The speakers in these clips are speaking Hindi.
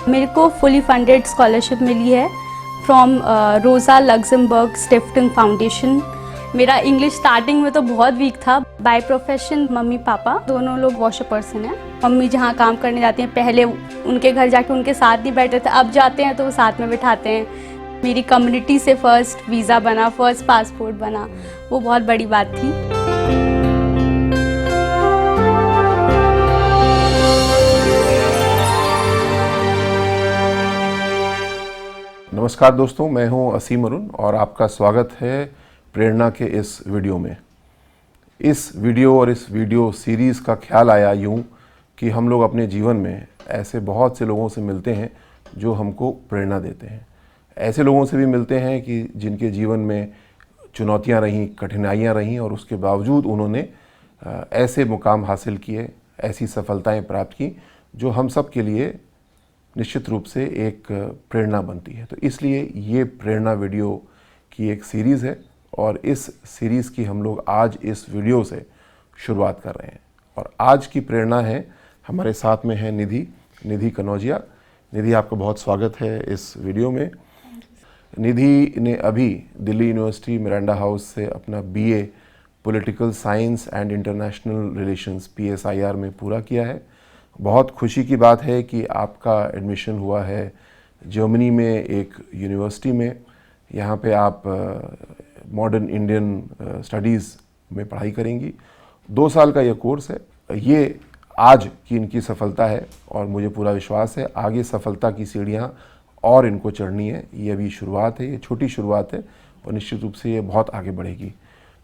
मेरे को फुली फंडेड स्कॉलरशिप मिली है फ्रॉम रोज़ा लग्जमबर्ग स्टिफ्टिंग फाउंडेशन। मेरा इंग्लिश स्टार्टिंग में तो बहुत वीक था। बाय प्रोफेशन मम्मी पापा दोनों लोग वॉशर पर्सन हैं। मम्मी जहाँ काम करने जाती हैं पहले उनके घर जाके उनके साथ नहीं बैठते थे, अब जाते हैं तो वो साथ में बिठाते हैं। मेरी कम्युनिटी से फ़र्स्ट वीज़ा बना, फ़र्स्ट पासपोर्ट बना, वो बहुत बड़ी बात थी। नमस्कार दोस्तों, मैं हूं असीम अरुण और आपका स्वागत है प्रेरणा के इस वीडियो में। इस वीडियो और इस वीडियो सीरीज़ का ख्याल आया यूं कि हम लोग अपने जीवन में ऐसे बहुत से लोगों से मिलते हैं जो हमको प्रेरणा देते हैं। ऐसे लोगों से भी मिलते हैं कि जिनके जीवन में चुनौतियां रहीं, कठिनाइयां रहीं और उसके बावजूद उन्होंने ऐसे मुकाम हासिल किए, ऐसी सफलताएं प्राप्त की जो हम सब के लिए निश्चित रूप से एक प्रेरणा बनती है। तो इसलिए ये प्रेरणा वीडियो की एक सीरीज़ है और इस सीरीज़ की हम लोग आज इस वीडियो से शुरुआत कर रहे हैं। और आज की प्रेरणा है, हमारे साथ में है निधि कनौजिया। निधि, आपका बहुत स्वागत है इस वीडियो में। निधि ने अभी दिल्ली यूनिवर्सिटी मिरांडा हाउस से अपना BA political science and international relations PSIR में पूरा किया है। बहुत खुशी की बात है कि आपका एडमिशन हुआ है जर्मनी में एक यूनिवर्सिटी में। यहाँ पे आप मॉडर्न इंडियन स्टडीज़ में पढ़ाई करेंगी। 2 साल का ये कोर्स है। ये आज की इनकी सफलता है और मुझे पूरा विश्वास है आगे सफलता की सीढ़ियाँ और इनको चढ़नी है। ये अभी शुरुआत है, ये छोटी शुरुआत है और निश्चित रूप से ये बहुत आगे बढ़ेगी।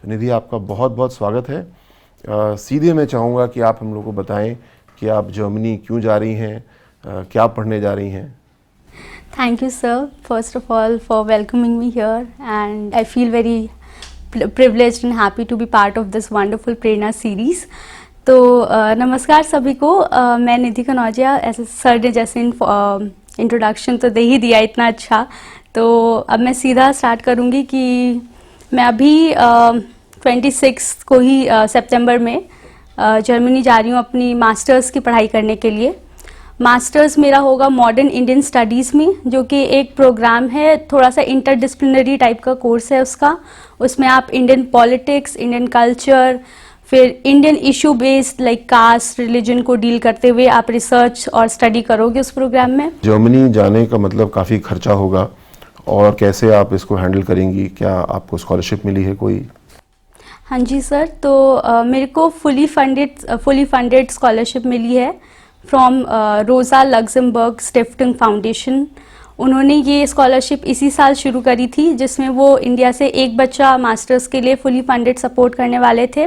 तो निधि, आपका बहुत बहुत स्वागत है। सीधे मैं चाहूँगा कि आप हम लोग को बताएं कि आप जर्मनी क्यों जा रही हैं, क्या पढ़ने जा रही हैं। Thank you, sir, first of all, for welcoming me here, and I feel very privileged and happy to be part of this wonderful Prerna series. तो नमस्कार सभी को। मैं निधि कनौजिया। ऐसे सर ने जैसे इंट्रोडक्शन तो दे ही दिया इतना अच्छा, तो अब मैं सीधा स्टार्ट करूँगी कि मैं अभी 26 को ही सितंबर में जर्मनी जा रही हूँ अपनी मास्टर्स की पढ़ाई करने के लिए। मास्टर्स मेरा होगा मॉडर्न इंडियन स्टडीज़ में, जो कि एक प्रोग्राम है, थोड़ा सा इंटरडिसिप्लिनरी टाइप का कोर्स है उसका। उसमें आप इंडियन पॉलिटिक्स, इंडियन कल्चर, फिर Indian issue based like caste, religion को डील करते हुए आप रिसर्च और स्टडी करोगे उस प्रोग्राम में। जर्मनी जाने का मतलब काफ़ी खर्चा होगा, और कैसे आप इसको हैंडल करेंगी? क्या आपको स्कॉलरशिप मिली है कोई? हाँ जी सर, तो मेरे को फुली फंडेड स्कॉलरशिप मिली है फ्रॉम रोज़ा लग्जमबर्ग स्टिफ्टिंग फाउंडेशन। उन्होंने ये स्कॉलरशिप इसी साल शुरू करी थी, जिसमें वो इंडिया से एक बच्चा मास्टर्स के लिए फुली फंडेड सपोर्ट करने वाले थे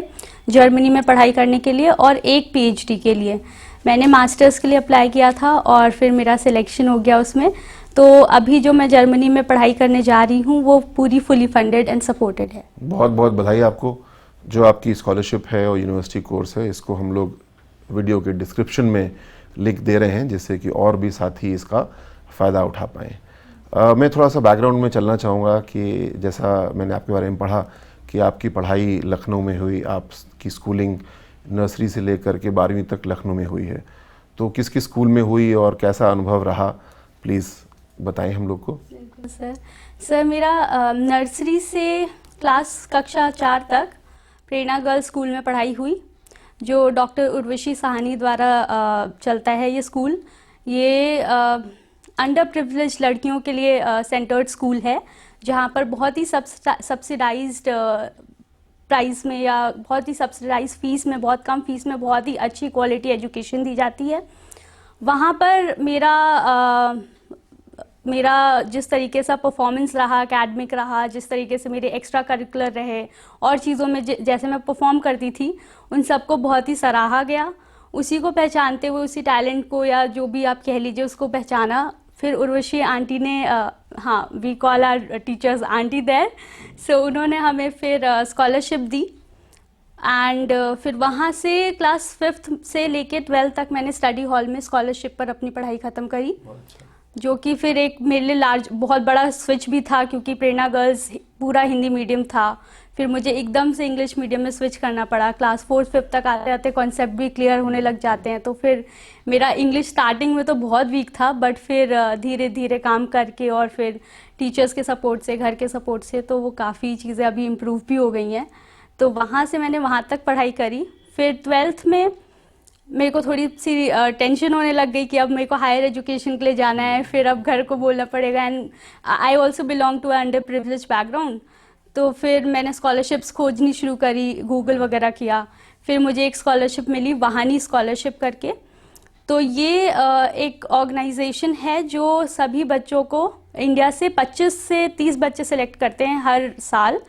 जर्मनी में पढ़ाई करने के लिए, और एक PhD के लिए। मैंने मास्टर्स के लिए अप्लाई किया था और फिर मेरा सिलेक्शन हो गया उसमें। तो अभी जो मैं जर्मनी में पढ़ाई करने जा रही हूँ वो पूरी फुली फंडेड एंड सपोर्टेड है। बहुत बहुत बधाई आपको। जो आपकी स्कॉलरशिप है और यूनिवर्सिटी कोर्स है, इसको हम लोग वीडियो के डिस्क्रिप्शन में लिख दे रहे हैं, जिससे कि और भी साथी इसका फ़ायदा उठा पाएँ। मैं थोड़ा सा बैकग्राउंड में चलना चाहूँगा कि जैसा मैंने आपके बारे में पढ़ा कि आपकी पढ़ाई लखनऊ में हुई, आपकी स्कूलिंग नर्सरी से लेकर के 12वीं तक लखनऊ में हुई है। तो किस किस स्कूल में हुई और कैसा अनुभव रहा, प्लीज़ बताएं हम लोग को। बिल्कुल सर, मेरा नर्सरी से कक्षा 4 तक प्रेरणा गर्ल्स स्कूल में पढ़ाई हुई, जो डॉक्टर उर्वशी साहनी द्वारा चलता है ये स्कूल। ये अंडर प्रिविलेज लड़कियों के लिए सेंटर्ड स्कूल है, जहाँ पर बहुत ही सब्सिडाइज्ड प्राइस में या बहुत ही सब्सिडाइज्ड फीस में, बहुत कम फीस में बहुत ही अच्छी क्वालिटी एजुकेशन दी जाती है। वहाँ पर मेरा जिस तरीके से परफॉर्मेंस रहा, एकेडमिक रहा, जिस तरीके से मेरे एक्स्ट्रा करिकुलर रहे और चीज़ों में जैसे मैं परफॉर्म करती थी, उन सबको बहुत ही सराहा गया। उसी को पहचानते हुए, उसी टैलेंट को या जो भी आप कह लीजिए उसको पहचाना। फिर उर्वशी आंटी ने, हाँ, we call our teachers aunty there, so उन्होंने हमें फिर स्कॉलरशिप दी। एंड फिर वहाँ से क्लास 5th से लेके 12th तक मैंने स्टडी हॉल में स्कॉलरशिप पर अपनी पढ़ाई ख़त्म करी, जो कि फिर एक मेरे लिए बहुत बड़ा स्विच भी था, क्योंकि प्रेरणा गर्ल्स पूरा हिंदी मीडियम था। फिर मुझे एकदम से इंग्लिश मीडियम में स्विच करना पड़ा। क्लास 4th-5th तक आते आते कॉन्सेप्ट भी क्लियर होने लग जाते हैं, तो फिर मेरा इंग्लिश स्टार्टिंग में तो बहुत वीक था, बट फिर धीरे धीरे काम करके और फिर टीचर्स के सपोर्ट से, घर के सपोर्ट से, तो वो काफ़ी चीज़ें अभी इम्प्रूव भी हो गई हैं। तो वहाँ से मैंने वहाँ तक पढ़ाई करी। फिर 12th में मेरे को थोड़ी सी टेंशन होने लग गई कि अब मेरे को हायर एजुकेशन के लिए जाना है, फिर अब घर को बोलना पड़ेगा, and I also belong to under privilege background. तो फिर मैंने स्कॉलरशिप्स खोजनी शुरू करी, गूगल वगैरह किया। फिर मुझे एक स्कॉलरशिप मिली, वहानी स्कॉलरशिप करके। तो ये एक ऑर्गेनाइजेशन है जो सभी बच्चों को इंडिया से 25 से 30 बच्चे सेलेक्ट करते हैं हर साल,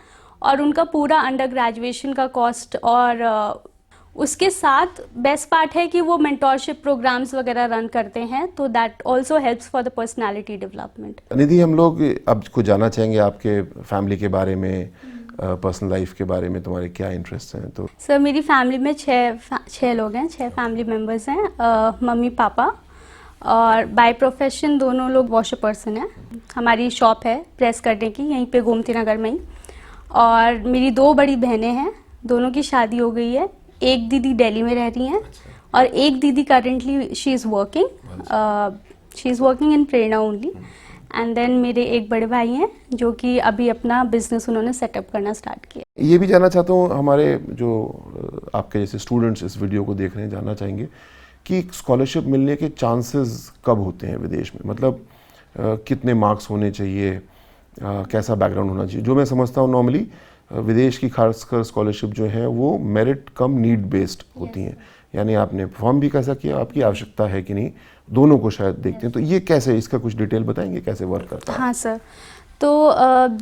और उनका पूरा अंडर ग्रेजुएशन का कॉस्ट, और उसके साथ बेस्ट पार्ट है कि वो मेंटोरशिप प्रोग्राम्स वगैरह रन करते हैं, तो that also helps for the personality development. Nidhi, हम लोग अब कुछ जानना चाहेंगे आपके फैमिली के बारे में, पर्सनल लाइफ के बारे में, तुम्हारे क्या इंटरेस्ट हैं? तो सर मेरी फैमिली में छः लोग हैं, 6 फैमिली मेम्बर्स हैं। मम्मी पापा, और बाय प्रोफेशन दोनों लोग वॉशर पर्सन हैं। हमारी शॉप है प्रेस करने की, यहीं पे गोमती नगर में ही। और मेरी 2 बड़ी बहनें हैं, दोनों की शादी हो गई है। एक दीदी दिल्ली में रह रही हैं, और एक दीदी currently she is working in Prerna only. And then मेरे एक बड़े भाई हैं जो कि अभी अपना बिजनेस उन्होंने सेटअप करना स्टार्ट किया। ये भी जानना चाहता हूँ, हमारे जो आपके जैसे स्टूडेंट्स इस वीडियो को देख रहे हैं, जानना चाहेंगे कि स्कॉलरशिप मिलने के चांसेस कब होते हैं विदेश में? मतलब कितने मार्क्स होने चाहिए, कैसा बैकग्राउंड होना चाहिए? जो मैं समझता हूँ नॉर्मली विदेश की खासकर स्कॉलरशिप जो है वो मेरिट कम नीड बेस्ड होती हैं, यानी आपने परफॉर्म भी कैसा किया, आपकी आवश्यकता है कि नहीं, दोनों को शायद देखते हैं। तो ये कैसे, इसका कुछ डिटेल बताएंगे कैसे वर्क करता है? हाँ सर, तो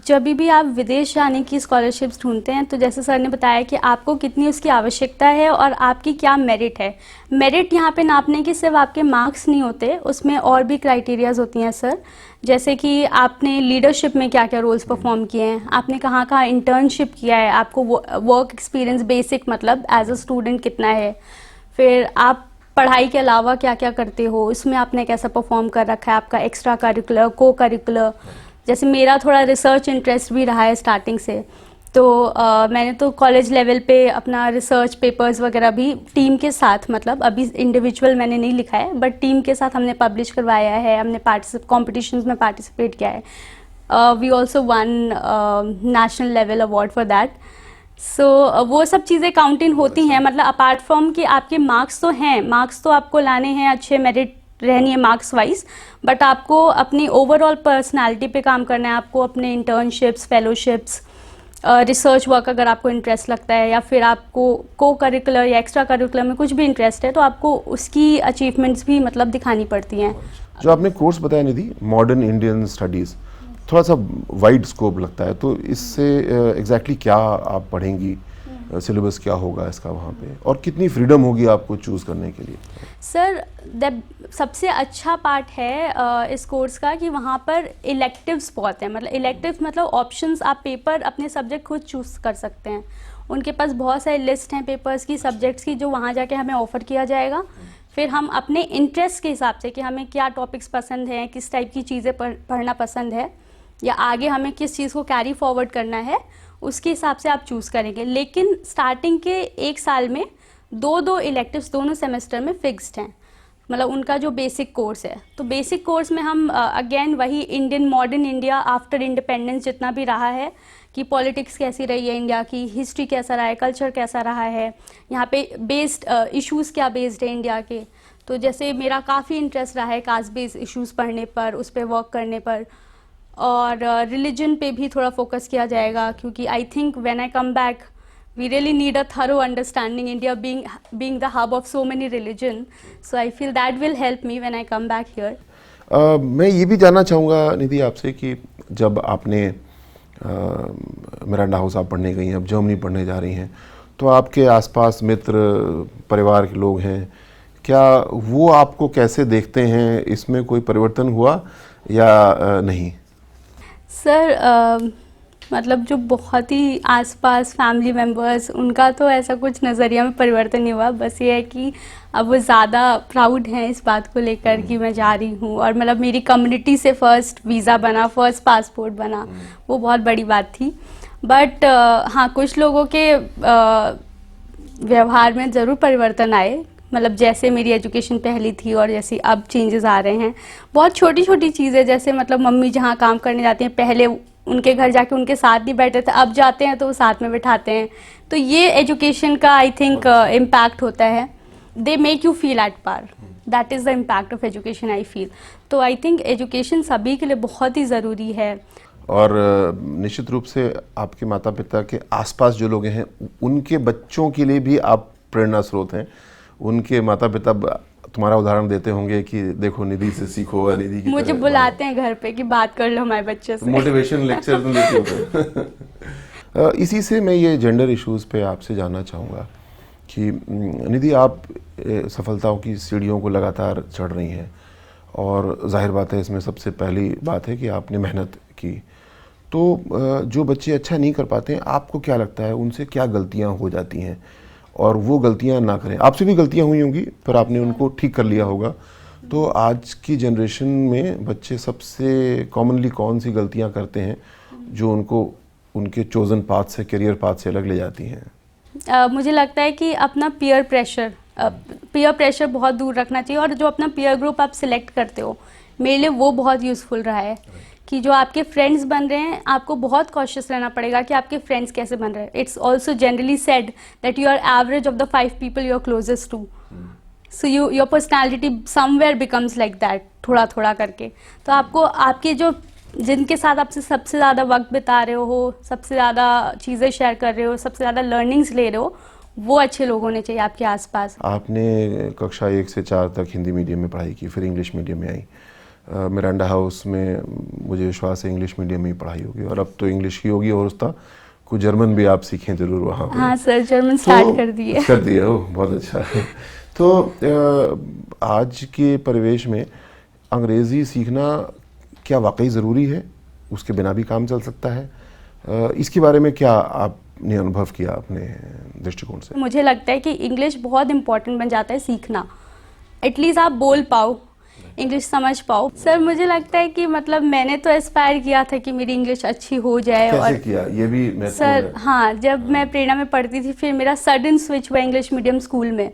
जब भी आप विदेश जाने की स्कॉलरशिप्स ढूंढते हैं, तो जैसे सर ने बताया कि आपको कितनी उसकी आवश्यकता है और आपकी क्या मेरिट है। मेरिट यहाँ पे नापने की सिर्फ आपके मार्क्स नहीं होते, उसमें और भी क्राइटेरियाज होती हैं सर। जैसे कि आपने लीडरशिप में क्या क्या रोल्स परफॉर्म किए हैं, आपने कहाँ कहाँ इंटर्नशिप किया है, आपको वर्क एक्सपीरियंस बेसिक मतलब एज अ स्टूडेंट कितना है, फिर आप पढ़ाई के अलावा क्या क्या करते हो, इसमें आपने कैसा परफॉर्म कर रखा है, आपका एक्स्ट्रा करिकुलर, को करिकुलर। जैसे मेरा थोड़ा रिसर्च इंटरेस्ट भी रहा है स्टार्टिंग से, तो मैंने तो कॉलेज लेवल पे अपना रिसर्च पेपर्स वगैरह भी टीम के साथ, मतलब अभी इंडिविजुअल मैंने नहीं लिखा है, बट टीम के साथ हमने पब्लिश करवाया है, हमने कॉम्पिटिशन्स में पार्टिसिपेट किया है। We also won national level award for that. So वो सब चीज़ें काउंट इन होती हैं, मतलब अपार्ट फ्रॉम कि आपके मार्क्स तो हैं, मार्क्स तो आपको लाने हैं, अच्छे मेरिट रहनी है मार्क्स वाइज, बट आपको अपनी ओवरऑल पर्सनालिटी पे काम करना है। आपको अपने इंटर्नशिप्स, फेलोशिप्स, रिसर्च वर्क अगर आपको इंटरेस्ट लगता है, या फिर आपको को करिकुलर या एक्स्ट्रा करिकुलर में कुछ भी इंटरेस्ट है, तो आपको उसकी अचीवमेंट्स भी मतलब दिखानी पड़ती हैं। जो आपने कोर्स बताया निधि, मॉडर्न इंडियन स्टडीज़, थोड़ा सा वाइड स्कोप लगता है, तो इससे एग्जैक्टली क्या आप पढ़ेंगी, सिलेबस क्या होगा इसका वहाँ पे, और कितनी फ्रीडम होगी आपको चूज़ करने के लिए? सर सबसे अच्छा पार्ट है इस कोर्स का कि वहाँ पर इलेक्टिव्स बहुत हैं। मतलब इलेक्टिव मतलब ऑप्शंस, आप पेपर अपने सब्जेक्ट खुद चूज़ कर सकते हैं। उनके पास बहुत सारी लिस्ट हैं पेपर्स की, सब्जेक्ट्स की, जो वहाँ जाके हमें ऑफ़र किया जाएगा। फिर हम अपने इंटरेस्ट के हिसाब से कि हमें क्या टॉपिक्स पसंद हैं, किस टाइप की चीज़ें पढ़ना पसंद है, या आगे हमें किस चीज़ को कैरी फॉरवर्ड करना है, उसके हिसाब से आप चूज़ करेंगे। लेकिन स्टार्टिंग के 1 साल में 2 इलेक्टिव्स दोनों सेमेस्टर में फिक्स्ड हैं, मतलब उनका जो बेसिक कोर्स है। तो बेसिक कोर्स में हम अगेन वही Indian, modern India after independence जितना भी रहा है, कि पॉलिटिक्स कैसी रही है इंडिया की, हिस्ट्री कैसा रहा है, कल्चर कैसा रहा है, यहाँ पे बेस्ड इश्यूज़ क्या बेस्ड है इंडिया के। तो जैसे मेरा काफ़ी इंटरेस्ट रहा है कास्ट बेस्ड इश्यूज़ पढ़ने पर, उस पर वर्क करने पर, और रिलीजन पे भी थोड़ा फोकस किया जाएगा, क्योंकि I think when I come back we really need a thorough understanding, India being the hub of so many religion, so I feel that will help me when I come back here. मैं ये भी जानना चाहूँगा निधि आपसे कि जब आपने मिरांडा हाउस आप पढ़ने गई हैं, अब जर्मनी पढ़ने जा रही हैं, तो आपके आसपास मित्र, परिवार के लोग हैं, क्या वो आपको कैसे देखते हैं? इसमें कोई परिवर्तन हुआ या नहीं? सर मतलब जो बहुत ही आसपास फैमिली मेम्बर्स, उनका तो ऐसा कुछ नज़रिया में परिवर्तन नहीं हुआ। बस ये है कि अब वो ज़्यादा प्राउड हैं इस बात को लेकर कि मैं जा रही हूँ, और मतलब मेरी कम्युनिटी से फ़र्स्ट वीज़ा बना, फ़र्स्ट पासपोर्ट बना, वो बहुत बड़ी बात थी। बट हाँ, कुछ लोगों के व्यवहार में ज़रूर परिवर्तन आए। मतलब जैसे मेरी एजुकेशन पहली थी और जैसे अब चेंजेस आ रहे हैं। बहुत छोटी छोटी चीज़ें, जैसे मतलब मम्मी जहाँ काम करने जाती हैं, पहले उनके घर जाके उनके साथ नहीं बैठते थे, अब जाते हैं तो वो साथ में बैठाते हैं। तो ये एजुकेशन का आई थिंक इम्पैक्ट होता है। They make you feel at par, that is the impact of education I feel. तो आई थिंक एजुकेशन सभी के लिए बहुत ही ज़रूरी है। और निश्चित रूप से आपके माता पिता के आसपास जो लोग हैं उनके बच्चों के लिए भी आप प्रेरणा स्रोत हैं। उनके माता पिता तुम्हारा उदाहरण देते होंगे कि देखो निधि से सीखो, निधि की मुझे बुलाते हैं घर पे कि बात कर लो हमारे बच्चे से। मोटिवेशन लेक्चर तुम देती हो। इसी से मैं ये जेंडर इश्यूज पे आपसे जानना चाहूँगा कि निधि, आप सफलताओं की सीढ़ियों को लगातार चढ़ रही हैं और जाहिर बात है इसमें सबसे पहली बात है कि आपने मेहनत की। तो जो बच्चे अच्छा नहीं कर पाते हैं, आपको क्या लगता है उनसे क्या गलतियां हो जाती हैं और वो गलतियां ना करें? आपसे भी गलतियां हुई होंगी पर आपने उनको ठीक कर लिया होगा। तो आज की जनरेशन में बच्चे सबसे कॉमनली कौन सी गलतियां करते हैं जो उनको उनके चोजन पाथ से, करियर पाथ से अलग ले जाती हैं? मुझे लगता है कि अपना पीयर प्रेशर बहुत दूर रखना चाहिए। और जो अपना पीयर ग्रुप आप सिलेक्ट करते हो, मेरे लिए वो बहुत यूज़फुल रहा है कि जो आपके फ्रेंड्स बन रहे हैं, आपको बहुत कॉशियस रहना पड़ेगा कि आपके फ्रेंड्स कैसे बन रहे हैं। It's also generally said that you are average of the 5 people you are closest to. So your personality somewhere becomes like that, थोड़ा थोड़ा करके। तो आपको आपके जो जिनके साथ आपसे सबसे ज़्यादा वक्त बिता रहे हो, सबसे ज़्यादा चीज़ें शेयर कर रहे हो, सबसे ज़्यादा लर्निंग्स ले रहे हो, वो अच्छे लोग होने चाहिए आपके आसपास। आपने कक्षा 1 से 4 तक हिंदी मीडियम में पढ़ाई की, फिर इंग्लिश मीडियम में आई। मिरांडा हाउस में मुझे विश्वास है इंग्लिश मीडियम में ही पढ़ाई होगी और अब तो इंग्लिश ही होगी, और उसका कुछ जर्मन भी आप सीखें जरूर वहाँ पे। हाँ सर, जर्मन स्टार्ट कर दिए। कर दिया, ओह बहुत अच्छा है। तो आज के परिवेश में अंग्रेज़ी सीखना क्या वाकई ज़रूरी है? उसके बिना भी काम चल सकता है? इसके बारे में क्या आपने अनुभव किया अपने दृष्टिकोण से? मुझे लगता है कि इंग्लिश बहुत इंपॉर्टेंट बन जाता है सीखना। एटलीस्ट आप बोल पाओ, इंग्लिश समझ पाओ। सर मुझे लगता है कि मतलब मैंने तो एस्पायर किया था कि मेरी इंग्लिश अच्छी हो जाए। कैसे और किया ये भी महत्वपूर्ण सर है। हाँ, जब मैं प्रेरणा में पढ़ती थी, फिर मेरा सडन स्विच हुआ इंग्लिश मीडियम स्कूल में।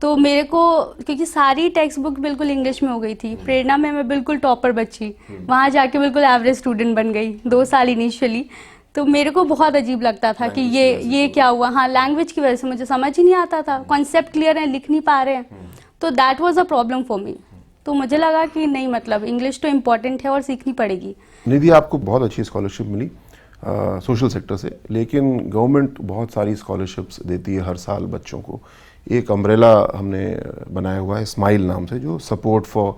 तो मेरे को, क्योंकि सारी टेक्स्ट बुक बिल्कुल इंग्लिश में हो गई थी, प्रेरणा में मैं बिल्कुल टॉपर बची, वहाँ जाके बिल्कुल एवरेज स्टूडेंट बन गई 2 साल इनिशियली। तो मेरे को बहुत अजीब लगता था कि ये क्या हुआ। हाँ, लैंग्वेज की वजह से मुझे समझ ही नहीं आता था, कॉन्सेप्ट क्लियर है, लिख नहीं पा रहे हैं। तो that was a problem for me. तो मुझे लगा कि नहीं, मतलब इंग्लिश तो इम्पॉर्टेंट है और सीखनी पड़ेगी। निधि, आपको बहुत अच्छी स्कॉलरशिप मिली सोशल सेक्टर से, लेकिन गवर्नमेंट बहुत सारी स्कॉलरशिप्स देती है हर साल बच्चों को। एक अम्ब्रेला हमने बनाया हुआ है स्माइल नाम से, जो support for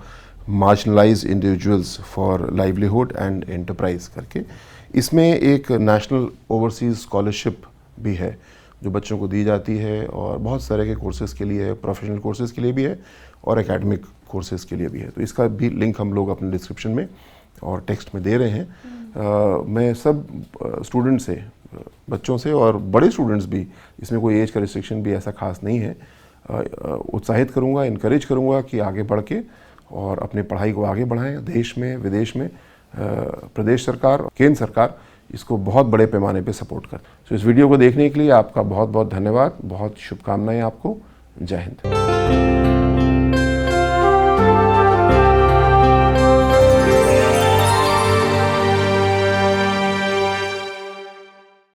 marginalised individuals for livelihood and enterprise करके। इसमें एक नेशनल ओवरसीज स्कॉलरशिप भी है जो बच्चों को दी जाती है, और बहुत तरह के कोर्सेज के लिए है, प्रोफेशनल कोर्सेज के लिए भी है और एकेडमिक कोर्सेज के लिए भी है। तो इसका भी लिंक हम लोग अपने डिस्क्रिप्शन में और टेक्स्ट में दे रहे हैं। मैं सब स्टूडेंट से, बच्चों से और बड़े स्टूडेंट्स भी, इसमें कोई एज का रिस्ट्रिक्शन भी ऐसा खास नहीं है, उत्साहित करूँगा, इनकरेज करूँगा कि आगे बढ़ के और अपने पढ़ाई को आगे बढ़ाएं। देश में, विदेश में प्रदेश सरकार, केंद्र सरकार इसको बहुत बड़े पैमाने पे सपोर्ट कर। तो इस वीडियो को देखने के लिए आपका बहुत बहुत धन्यवाद, बहुत शुभकामनाएं आपको। जय हिंद।